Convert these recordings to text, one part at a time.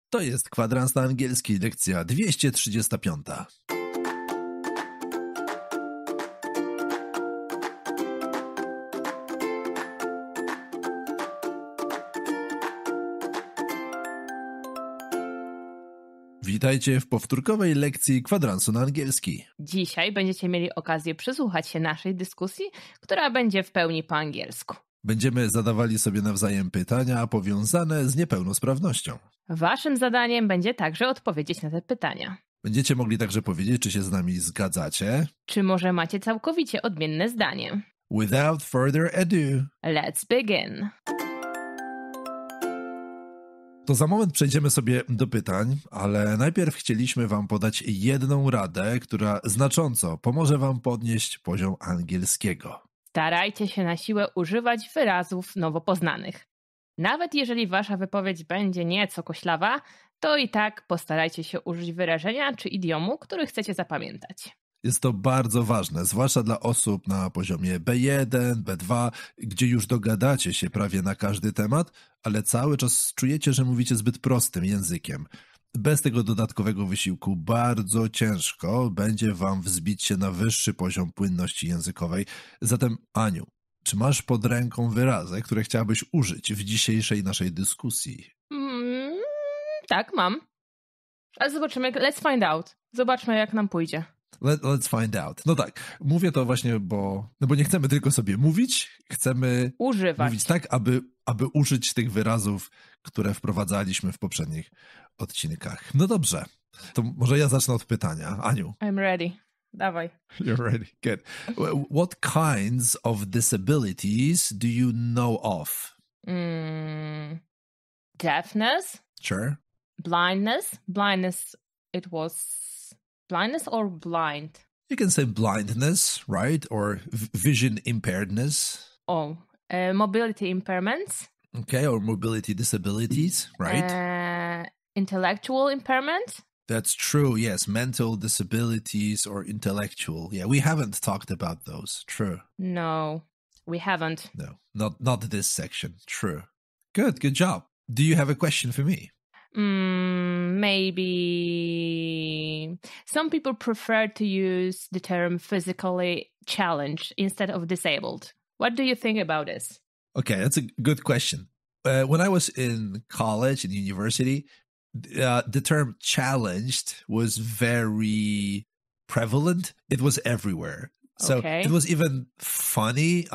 To jest Kwadrans na angielski, lekcja 235. Witajcie w powtórkowej lekcji Kwadransu na angielski. Dzisiaj będziecie mieli okazję przysłuchać się naszej dyskusji, która będzie w pełni po angielsku. Będziemy zadawali sobie nawzajem pytania powiązane z niepełnosprawnością. Waszym zadaniem będzie także odpowiedzieć na te pytania. Będziecie mogli także powiedzieć, czy się z nami zgadzacie. Czy może macie całkowicie odmienne zdanie? Without further ado, Let's begin. to za moment przejdziemy sobie do pytań, ale najpierw chcieliśmy wam podać jedną radę, która znacząco pomoże wam podnieść poziom angielskiego. Starajcie się na siłę używać wyrazów nowo poznanych. Nawet jeżeli wasza wypowiedź będzie nieco koślawa, to i tak postarajcie się użyć wyrażenia czy idiomu, który chcecie zapamiętać. Jest to bardzo ważne, zwłaszcza dla osób na poziomie B1, B2, gdzie już dogadacie się prawie na każdy temat, ale cały czas czujecie, że mówicie zbyt prostym językiem. Bez tego dodatkowego wysiłku bardzo ciężko będzie wam wzbić się na wyższy poziom płynności językowej. Zatem, Aniu, czy masz pod ręką wyrazy, które chciałabyś użyć w dzisiejszej naszej dyskusji? Tak, mam. Ale zobaczymy, let's find out. Zobaczmy, jak nam pójdzie. Let's find out. No tak, mówię to właśnie, bo nie chcemy tylko sobie mówić, chcemy Używać. mówić tak, aby użyć tych wyrazów, które wprowadzaliśmy w poprzednich odcinkach. No dobrze, to może ja zacznę od pytania. Aniu. I'm ready. Dawaj. You're ready. Good. What kinds of disabilities do you know of? Deafness. Sure. Blindness. It was blindness or blind? You can say blindness, right? Or vision impairedness. Mobility impairments. Okay, or mobility disabilities, right? Intellectual impairment. That's true, yes. Mental disabilities or intellectual. Yeah, we haven't talked about those. True. No, we haven't. No, not this section. True. Good job. Do you have a question for me? Maybe some people prefer to use the term physically challenged instead of disabled. What do you think about this? Okay, that's a good question. When I was in college and university, the term challenged was very prevalent. It was everywhere. So It was even funny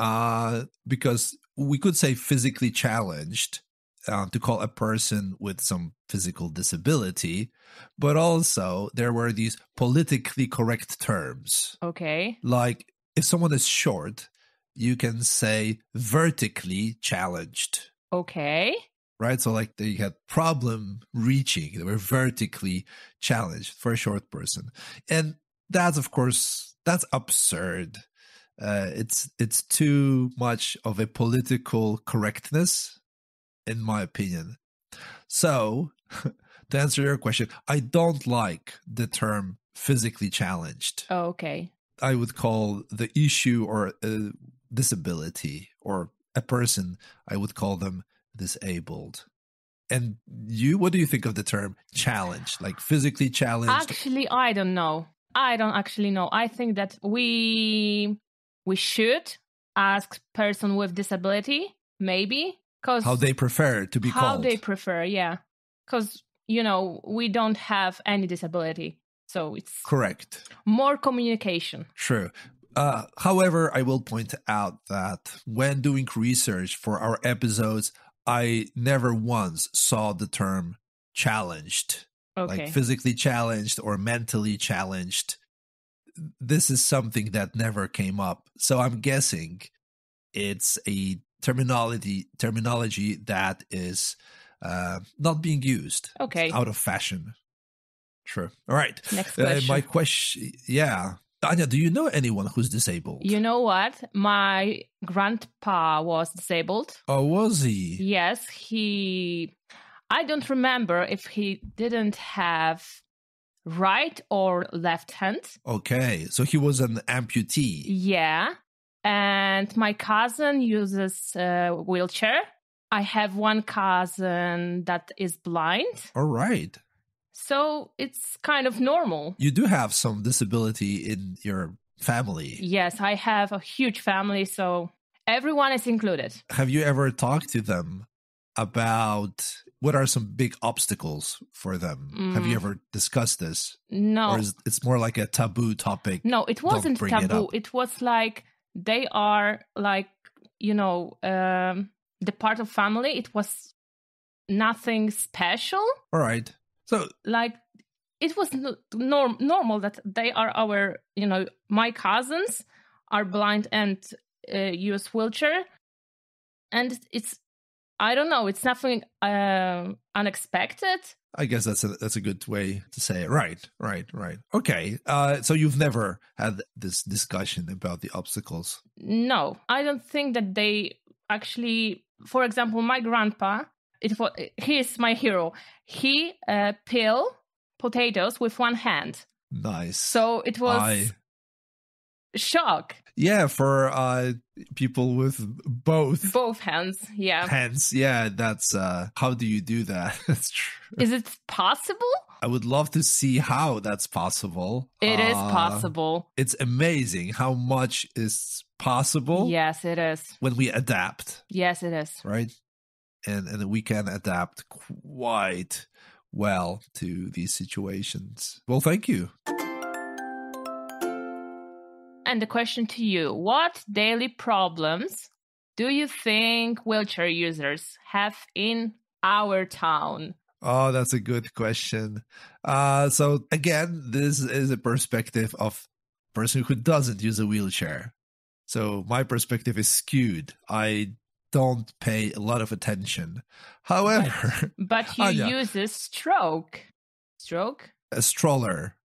because we could say physically challenged to call a person with some physical disability, but also there were these politically correct terms. Okay. Like if someone is short, you can say vertically challenged. Okay. Right? So like they had problem reaching. They were vertically challenged for a short person. And that's, of course, that's absurd. It's too much of a political correctness, in my opinion. So, to answer your question, I don't like the term physically challenged. Oh, okay. I would call the issue or a disability or a person, I would call them disabled. And you, what do you think of the term challenged? Like physically challenged? Actually, I don't know. I don't actually know. I think that we should ask person with disability, maybe. How they prefer to be called. How they prefer, yeah. Because, we don't have any disability. So it's correct. More communication. True. However, I will point out that when doing research for our episodes, I never once saw the term challenged. Okay. Like physically challenged or mentally challenged. This is something that never came up. So I'm guessing it's a terminology that is not being used. Okay. It's out of fashion. True. All right. Next question. My question, yeah. Anya, do you know anyone who's disabled? You know what? My grandpa was disabled. Oh, was he? Yes, I don't remember if he didn't have right or left hand. Okay, so he was an amputee. Yeah. And my cousin uses a wheelchair. I have one cousin that is blind. All right. So it's kind of normal. You do have some disability in your family. Yes, I have a huge family, so everyone is included. Have you ever talked to them about what are some big obstacles for them? Have you ever discussed this? No. Or is it's more like a taboo topic? No, it wasn't Don't bring it taboo. up. It was like they are like, the part of family. It was nothing special. All right. So Like it was normal that they are our, my cousins are blind and use wheelchair. And it's, I don't know, it's nothing unexpected. I guess that's a good way to say it. Right. Okay. So you've never had this discussion about the obstacles. No, I don't think that they actually, for example, my grandpa, he is my hero. He peel potatoes with one hand. Nice. So it was shock. Yeah, for people with both hands. Yeah. hands. Yeah, that's how do you do that? That's true. Is it possible? I would love to see how that's possible. It is possible. It's amazing how much is possible. Yes, it is. When we adapt, Yes, it is. right? And we can adapt quite well to these situations. Well, thank you. And the question to you, what daily problems do you think wheelchair users have in our town? Oh, that's a good question. So again, this is a perspective of a person who doesn't use a wheelchair. So my perspective is skewed. I don't pay a lot of attention. However, But you use a stroke. a stroller,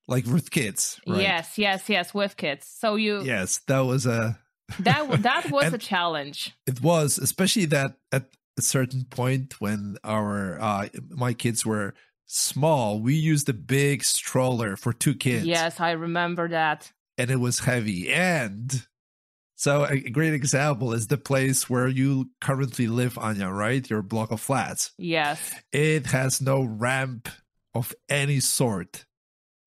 like with kids, right? Yes, with kids. So you Yes, that was a that was And a challenge. it was, especially that at a certain point when my kids were small, we used a big stroller for 2 kids. Yes, I remember that. And it was heavy. And so a great example is the place where you currently live, Anya, right? Your block of flats. Yes. It has no ramp of any sort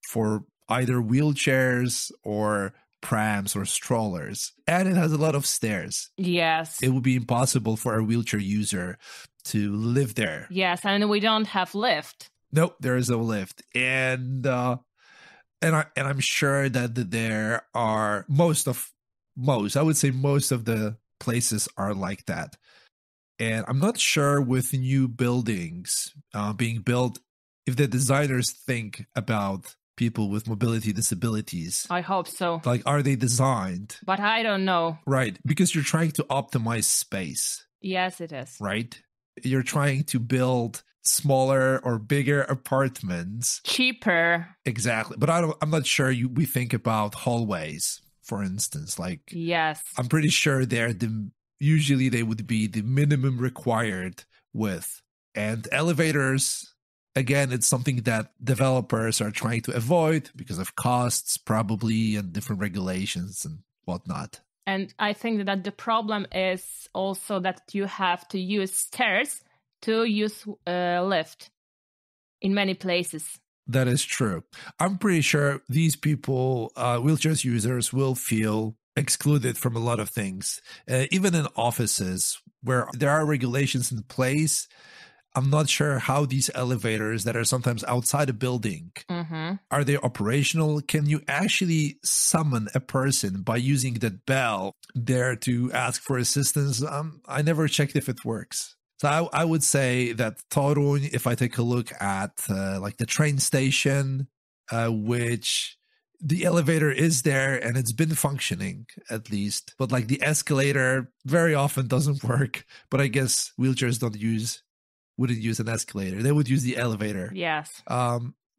for either wheelchairs or prams or strollers. And it has a lot of stairs. Yes. It would be impossible for a wheelchair user to live there. Yes, and we don't have lift. Nope, there is no lift. And I'm sure that there are most of the places are like that. And I'm not sure with new buildings being built if the designers think about people with mobility disabilities. I hope so. Like, are they designed? But I don't know. Right, because you're trying to optimize space, Yes, it is. right? You're trying to build smaller or bigger apartments. Cheaper. Exactly. But I'm not sure we think about hallways, for instance. Like, Yes. I'm pretty sure usually they would be the minimum required width. And elevators, again, it's something that developers are trying to avoid because of costs, probably, and different regulations and whatnot. And I think that the problem is also that you have to use stairs to use lift in many places. That is true. I'm pretty sure these people, wheelchair users, will feel excluded from a lot of things. Even in offices where there are regulations in place, I'm not sure how these elevators that are sometimes outside a building, are they operational? Can you actually summon a person by using that bell there to ask for assistance? I never checked if it works. So I would say that Toruń, if I take a look at like the train station, which the elevator is there and it's been functioning at least, but like the escalator very often doesn't work. But I guess wheelchairs wouldn't use an escalator. They would use the elevator. Yes.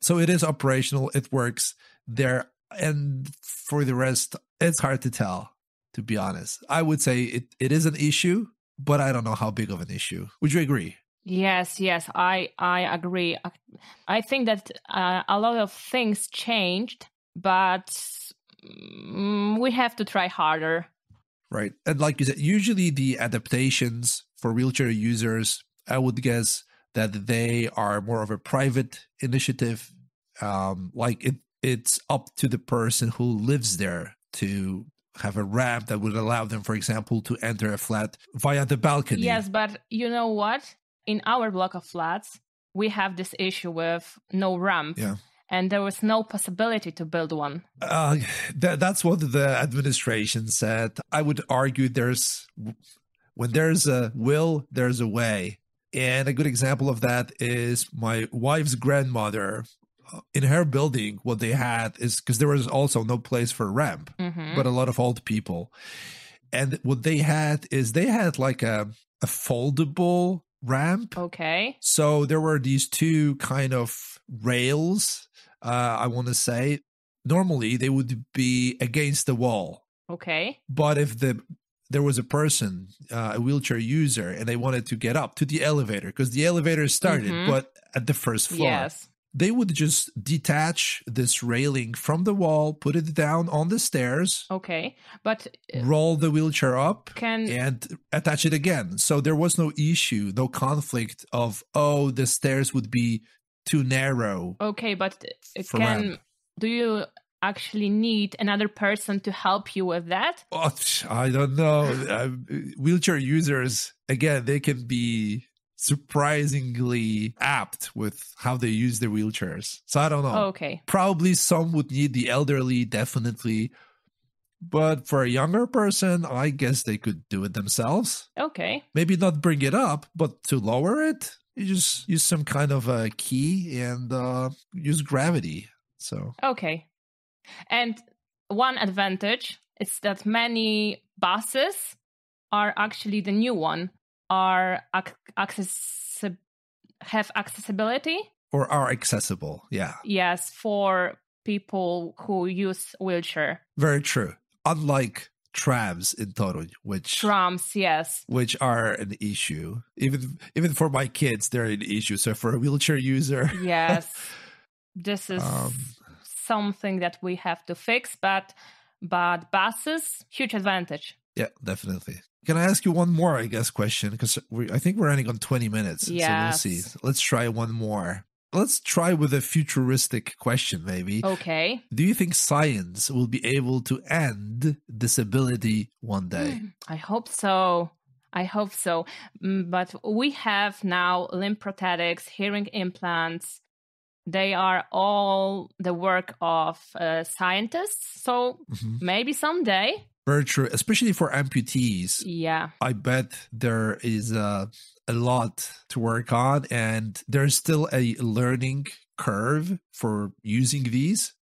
So it is operational. It works there. And for the rest, it's hard to tell, to be honest. I would say it is an issue, but I don't know how big of an issue. Would you agree? Yes, I agree. I think that a lot of things changed, but we have to try harder. right? And like you said, usually the adaptations for wheelchair users, I would guess that they are more of a private initiative. It's up to the person who lives there to have a ramp that would allow them, for example, to enter a flat via the balcony. Yes, but you know what? In our block of flats, we have this issue with no ramp. Yeah. And there was no possibility to build one. That's what the administration said. I would argue when there's a will, there's a way. And a good example of that is my wife's grandmother. In her building, what they had is, because there was also no place for a ramp, but a lot of old people. And what they had is they had like a foldable ramp. Okay. So there were these two kind of rails, I want to say. Normally, they would be against the wall. Okay. But if there was a person, a wheelchair user, and they wanted to get up to the elevator, because the elevator started, but at the first floor. Yes. They would just detach this railing from the wall, put it down on the stairs. Okay, but roll the wheelchair up and attach it again. So there was no issue, no conflict of, the stairs would be too narrow. Okay, but do you actually need another person to help you with that? Oh, I don't know. Wheelchair users, again, they can be surprisingly apt with how they use their wheelchairs. So I don't know. Okay. Probably some would need the elderly, definitely. But for a younger person, I guess they could do it themselves. Okay. Maybe not bring it up, but to lower it, you just use some kind of a key and use gravity. So okay. And one advantage is that many buses are actually the new one. Have accessibility? Or are accessible, yeah. Yes, for people who use wheelchair. Very true. Unlike trams in Toruń, trams, yes, which are an issue. Even for my kids, they're an issue. So for a wheelchair user, yes, this is something that we have to fix. But buses, huge advantage. Yeah, definitely. Can I ask you one more, I guess, question? Because I think we're running on 20 minutes. Yes. So we'll see. Let's try one more. Let's try with a futuristic question, maybe. Okay. Do you think science will be able to end disability one day? I hope so. But we have now limb prosthetics, hearing implants. They are all the work of scientists. So maybe someday. Very true, especially for amputees. Yeah. I bet there is a lot to work on, and there's still a learning curve for using these.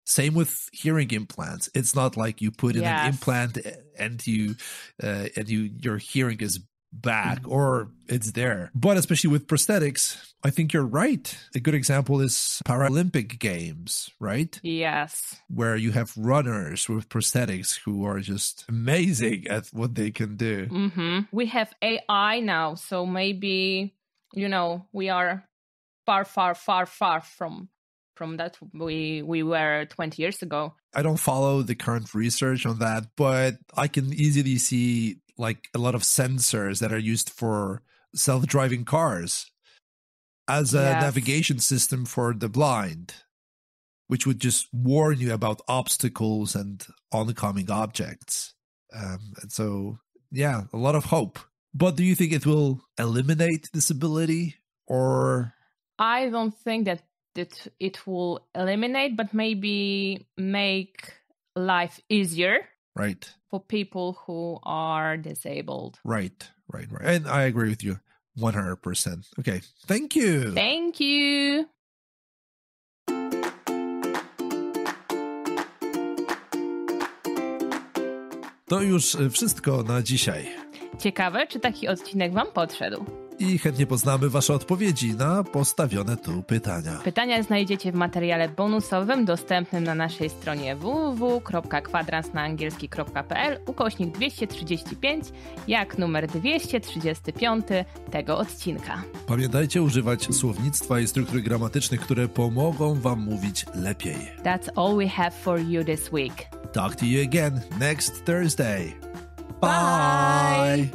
Same with hearing implants. It's not like you put in an implant and your hearing is back or it's there. But especially with prosthetics, I think you're right. A good example is Paralympic Games, right? Yes. Where you have runners with prosthetics who are just amazing at what they can do. We have AI now, so maybe, we are far from that we were 20 years ago. I don't follow the current research on that, but I can easily see like a lot of sensors that are used for self-driving cars as a navigation system for the blind, which would just warn you about obstacles and oncoming objects. And so, a lot of hope. But do you think it will eliminate disability or? I don't think that it will eliminate, but maybe make life easier. Right. For people who are disabled. Right. And I agree with you 100%. Okay. Thank you. Thank you. To już wszystko na dzisiaj. Ciekawe, czy taki odcinek wam podszedł. I chętnie poznamy wasze odpowiedzi na postawione tu pytania. Pytania znajdziecie w materiale bonusowym dostępnym na naszej stronie www.kwadransnaangielski.pl/235, jak numer 235 tego odcinka. Pamiętajcie używać słownictwa i struktur gramatycznych, które pomogą wam mówić lepiej. That's all we have for you this week. Talk to you again next Thursday. Bye.